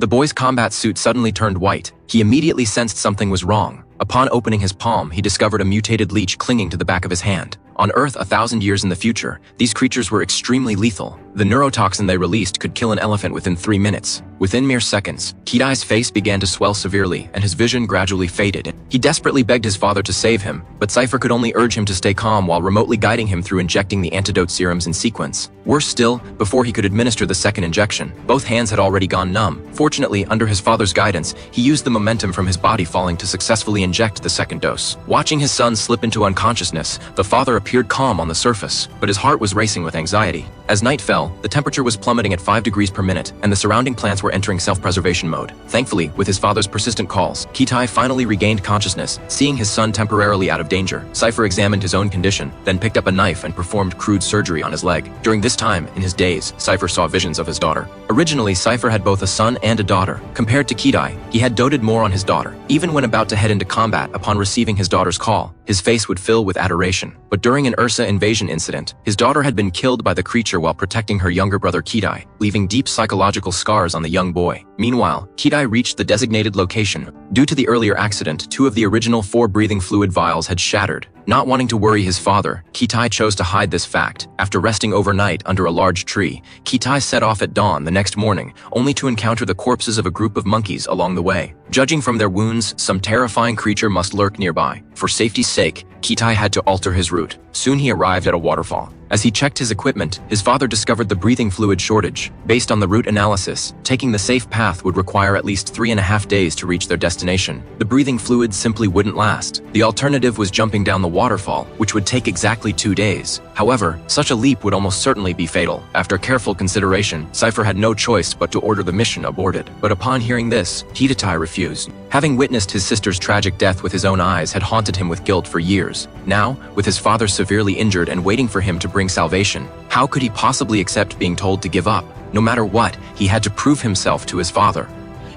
The boy's combat suit suddenly turned white. He immediately sensed something was wrong. Upon opening his palm, he discovered a mutated leech clinging to the back of his hand. On Earth 1,000 years in the future, these creatures were extremely lethal. The neurotoxin they released could kill an elephant within 3 minutes. Within mere seconds, Kidai's face began to swell severely and his vision gradually faded. He desperately begged his father to save him, but Cypher could only urge him to stay calm while remotely guiding him through injecting the antidote serums in sequence. Worse still, before he could administer the second injection, both hands had already gone numb. Fortunately, under his father's guidance, he used the momentum from his body falling to successfully inject the second dose. Watching his son slip into unconsciousness, the father appeared calm on the surface, but his heart was racing with anxiety. As night fell, the temperature was plummeting at 5 degrees per minute, and the surrounding plants were entering self-preservation mode. Thankfully, with his father's persistent calls, Kidai finally regained consciousness. Seeing his son temporarily out of danger, Cypher examined his own condition, then picked up a knife and performed crude surgery on his leg. During this time, in his daze, Cypher saw visions of his daughter. Originally, Cypher had both a son and a daughter. Compared to Kidai, he had doted more on his daughter. Even when about to head into combat upon receiving his daughter's call, his face would fill with adoration. But during an Ursa invasion incident, his daughter had been killed by the creature while protecting her younger brother Kidai, leaving deep psychological scars on the young boy. Meanwhile, Kidai reached the designated location. Due to the earlier accident, 2 of the original 4 breathing fluid vials had shattered. Not wanting to worry his father, Kidai chose to hide this fact. After resting overnight under a large tree, Kidai set off at dawn the next morning, only to encounter the corpses of a group of monkeys along the way. Judging from their wounds, some terrifying creature must lurk nearby. For safety's sake, Kidai had to alter his route. Soon he arrived at a waterfall. As he checked his equipment, his father discovered the breathing fluid shortage. Based on the route analysis, taking the safe path would require at least 3.5 days to reach their destination. The breathing fluid simply wouldn't last. The alternative was jumping down the waterfall, which would take exactly 2 days. However, such a leap would almost certainly be fatal. After careful consideration, Cypher had no choice but to order the mission aborted. But upon hearing this, Kidai refused. Having witnessed his sister's tragic death with his own eyes had haunted him with guilt for years. Now, with his father severely injured and waiting for him to bring salvation, how could he possibly accept being told to give up? No matter what, he had to prove himself to his father.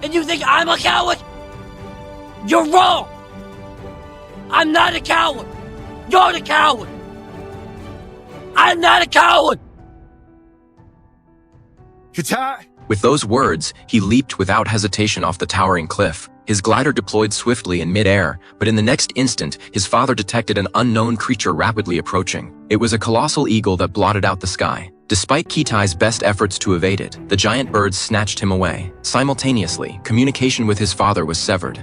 And you think I'm a coward? You're wrong! I'm not a coward! You're the coward! I'm not a coward! With those words, he leaped without hesitation off the towering cliff. His glider deployed swiftly in mid-air, but in the next instant, his father detected an unknown creature rapidly approaching. It was a colossal eagle that blotted out the sky. Despite Kidai's best efforts to evade it, the giant bird snatched him away. Simultaneously, communication with his father was severed.